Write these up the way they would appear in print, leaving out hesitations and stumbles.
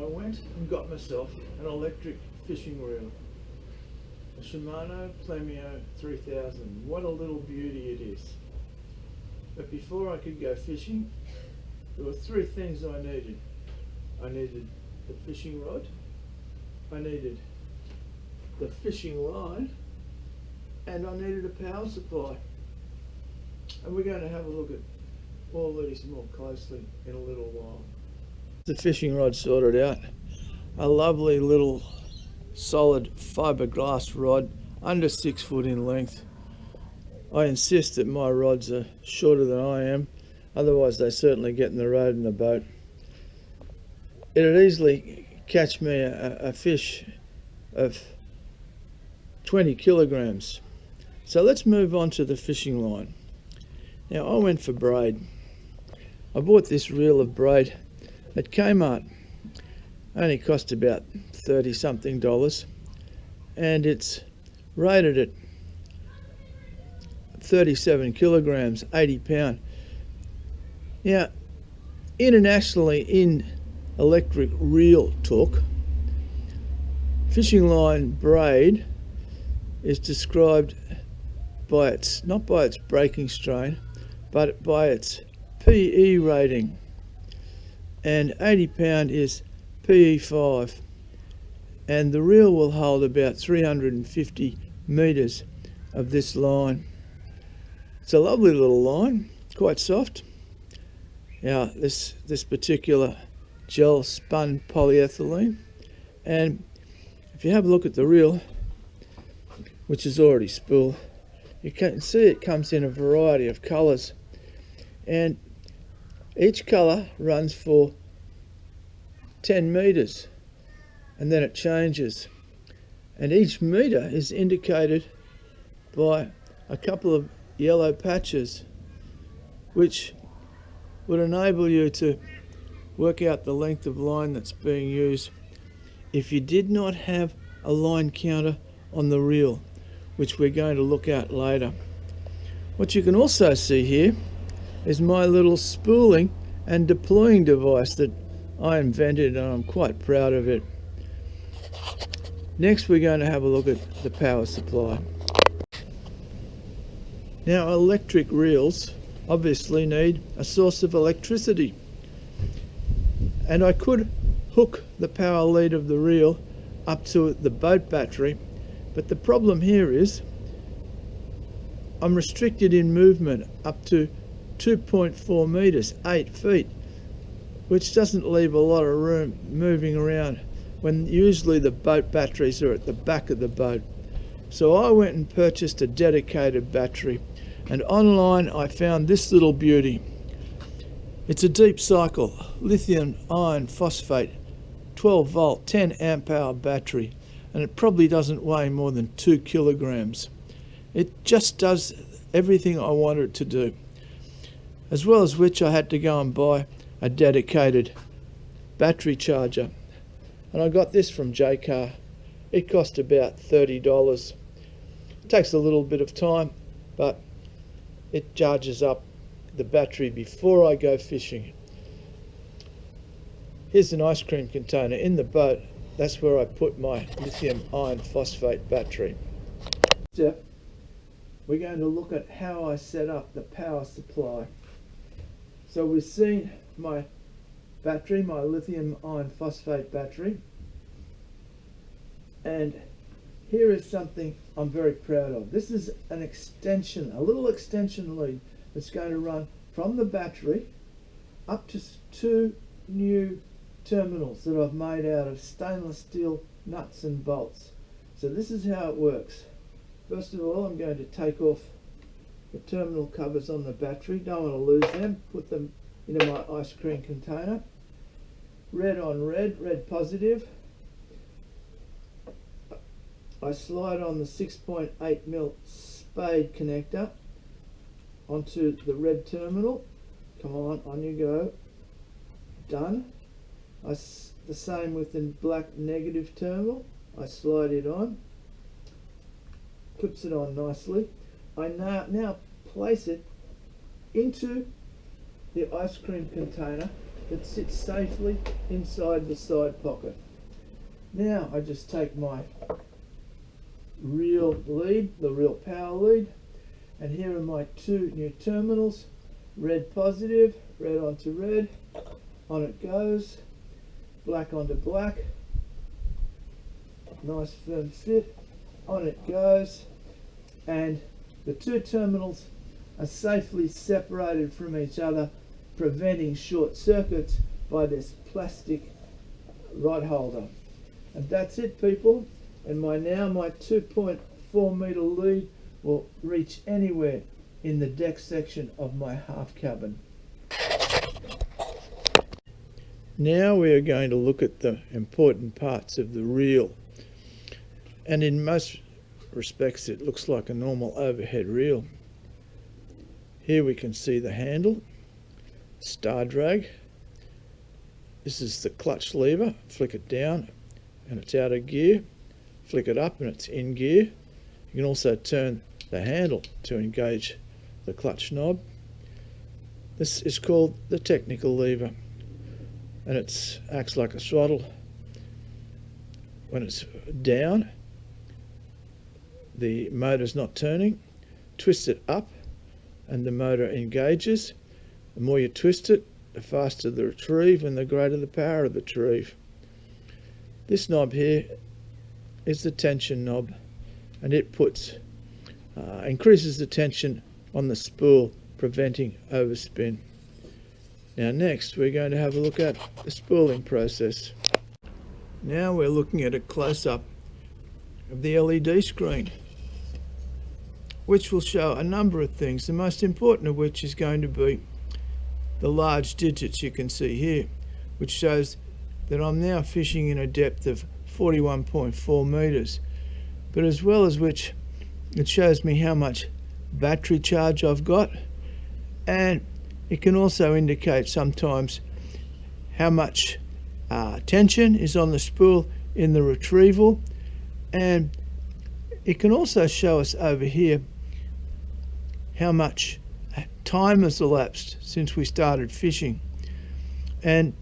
I went and got myself an electric fishing reel, a Shimano Plemio 3000. What a little beauty it is. But before I could go fishing, there were three things I needed. I needed the fishing rod, I needed the fishing line, and I needed a power supply. And we're going to have a look at all these more closely in a little while. The fishing rod sorted out. A lovely little solid fiberglass rod, under 6 foot in length. I insist that my rods are shorter than I am, otherwise they certainly get in the road in the boat. It'd easily catch me a fish of 20 kilograms. So let's move on to the fishing line. Now I went for braid. I bought this reel of braid at Kmart. Only cost about $30 something, and it's rated at 37 kilograms, 80 pound. Now, internationally in electric reel talk, fishing line braid is described by its, not by its breaking strain, but by its PE rating, and 80 pound is PE5, and the reel will hold about 350 meters of this line. It's a lovely little line, quite soft. Now this particular gel spun polyethylene, and if you have a look at the reel, which is already spooled, you can see it comes in a variety of colors, and each color runs for 10 meters and then it changes, and each meter is indicated by a couple of yellow patches which would enable you to work out the length of line that's being used if you did not have a line counter on the reel, which we're going to look at later. What you can also see here is my little spooling and deploying device that I invented, and I'm quite proud of it. Next we're going to have a look at the power supply. Now electric reels obviously need a source of electricity, and I could hook the power lead of the reel up to the boat battery, but the problem here is I'm restricted in movement up to 2.4 meters, 8 feet, which doesn't leave a lot of room moving around when usually the boat batteries are at the back of the boat. So I went and purchased a dedicated battery, and online I found this little beauty. It's a deep cycle lithium iron phosphate 12 volt 10 amp hour battery, and it probably doesn't weigh more than 2 kilograms. It just does everything I wanted it to do, as well as which I had to go and buy a dedicated battery charger, and I got this from JCar. It cost about $30. It takes a little bit of time, but it charges up the battery before I go fishing. Here's an ice cream container in the boat. That's where I put my lithium iron phosphate battery. Step, we're going to look at how I set up the power supply. So we've seen my battery, my lithium iron phosphate battery, and here is something I'm very proud of. This is an extension, a little extension lead that's going to run from the battery up to 2 new terminals that I've made out of stainless steel nuts and bolts. So this is how it works. First of all, I'm going to take off the terminal covers on the battery. Don't want to lose them. Put them into my ice cream container. Red on red, red positive. I slide on the 6.8mm spade connector onto the red terminal. Come on you go. Done. The same with the black negative terminal. I slide it on. Clips it on nicely. I now place it into the ice cream container that sits safely inside the side pocket. Now I just take my reel lead, the reel power lead, and here are my two new terminals, red positive, red onto red, on it goes, black onto black, nice firm fit, on it goes, and the two terminals are safely separated from each other, preventing short circuits by this plastic rod holder. And that's it, people. And my 2.4 meter lead will reach anywhere in the deck section of my half cabin. Now we are going to look at the important parts of the reel. And in most respects it looks like a normal overhead reel. Here we can see the handle, star drag. This is the clutch lever. Flick it down and it's out of gear. Flick it up and it's in gear. You can also turn the handle to engage the clutch knob. This is called the technical lever, and it acts like a throttle. When it's down, the motor's not turning. Twist it up and the motor engages. The more you twist it, the faster the retrieve and the greater the power of the retrieve. This knob here is the tension knob, and it increases the tension on the spool, preventing overspin. Now next we're going to have a look at the spooling process. Now we're looking at a close-up of the LED screen, which will show a number of things, the most important of which is going to be the large digits you can see here, which shows that I'm now fishing in a depth of 41.4 meters, but as well as which it shows me how much battery charge I've got, and it can also indicate sometimes how much tension is on the spool in the retrieval, and it can also show us over here how much time has elapsed since we started fishing. And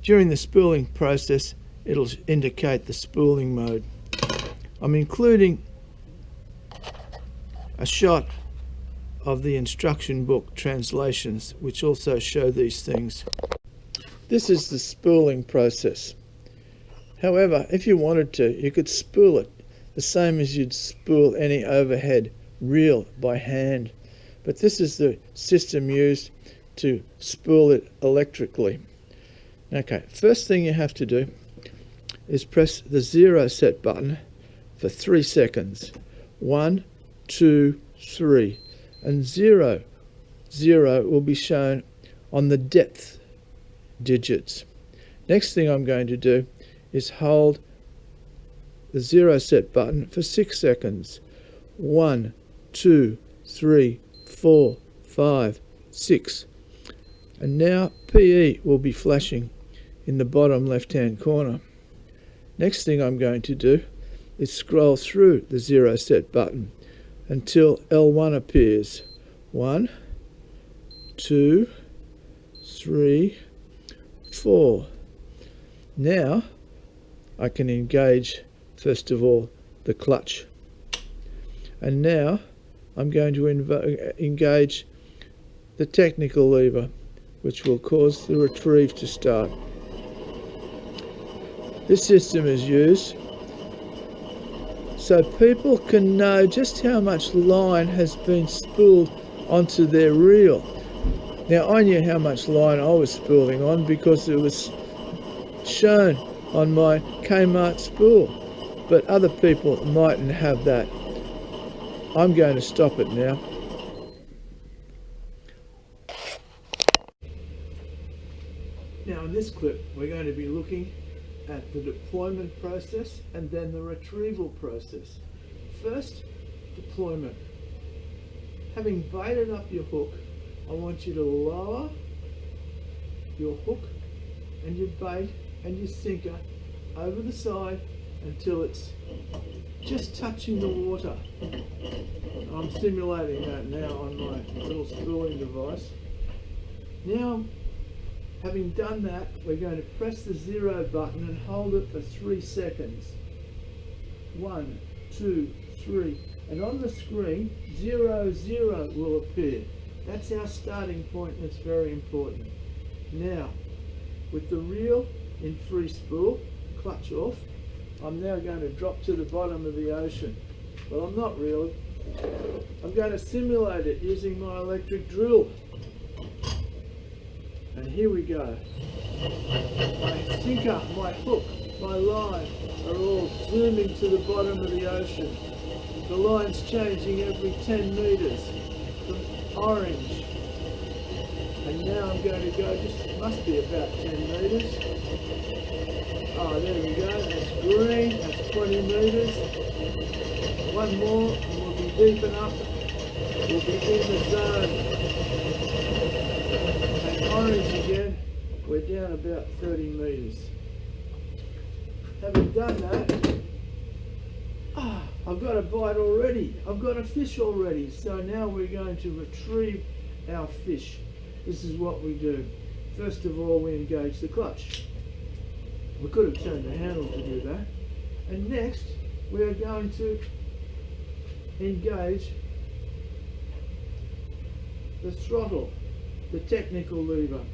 during the spooling process it'll indicate the spooling mode. I'm including a shot of the instruction book translations which also show these things. This is the spooling process. However, if you wanted to, you could spool it the same as you'd spool any overhead reel by hand, but this is the system used to spool it electrically. Okay, first thing you have to do is press the 0 set button for 3 seconds. 1, 2, 3, and 0 will be shown on the depth digits. Next thing I'm going to do is hold the 0 set button for 6 seconds. 1, 2, 3, 4, 5, 6. And now PE will be flashing in the bottom left hand corner. Next thing I'm going to do is scroll through the 0 set button until L1 appears. 1, 2, 3, 4. Now I can engage first of all the clutch, and now I'm going to engage the technical lever, which will cause the retrieve to start. This system is used so people can know just how much line has been spooled onto their reel. Now I knew how much line I was spooling on because it was shown on my Kmart spool, but other people mightn't have that. I'm going to stop it now. Now in this clip we're going to be looking at the deployment process and then the retrieval process. First, deployment. Having baited up your hook, I want you to lower your hook and your bait and your sinker over the side until it's just touching the water. I'm simulating that now on my little spooling device. Now Having done that, we're going to press the 0 button and hold it for 3 seconds. 1, 2, 3, and on the screen 0, 0 will appear. That's our starting point, and it's very important. Now, with the reel in free spool, clutch off, I'm now going to drop to the bottom of the ocean. Well, I'm not really. I'm going to simulate it using my electric drill. And here we go. My sinker, my hook, my line are all zooming to the bottom of the ocean. The line's changing every 10 metres from orange. And now I'm going to go, just must be about 10 metres. Oh, there we go, that's green, that's 20 metres. One more and we'll be deep enough. We'll be in the zone. And orange again, we're down about 30 metres. Having done that, I've got a bite already. I've got a fish already. So now we're going to retrieve our fish. This is what we do. First of all, we engage the clutch. We could have turned the handle to do that. And next, we are going to engage the throttle, the technical lever.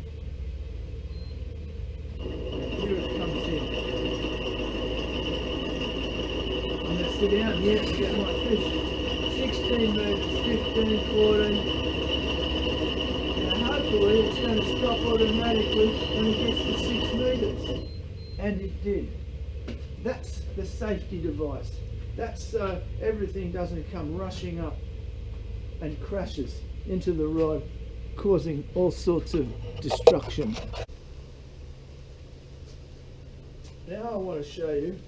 And here it comes in. I'm going to sit down here to get my fish. 16 metres, 15, 14. Now hopefully it's going to stop automatically when it gets to 6 metres. And it did. That's the safety device. That's so everything doesn't come rushing up and crashes into the rod, causing all sorts of destruction. Now I want to show you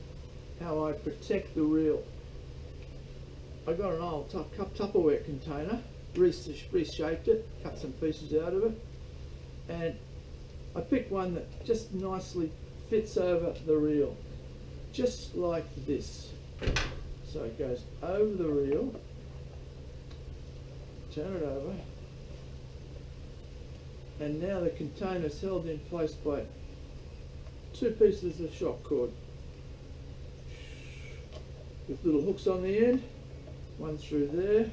how I protect the reel. I got an old Tupperware container, reshaped it, cut some pieces out of it, and I picked one that just nicely fits over the reel, just like this. So it goes over the reel, turn it over, and now the container is held in place by 2 pieces of shock cord with little hooks on the end, one through there.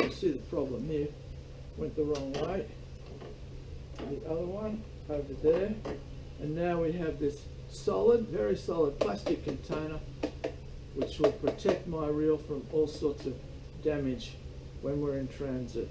You see the problem here, went the wrong way. The other one over there, and now we have this solid, very solid plastic container which will protect my reel from all sorts of damage when we're in transit.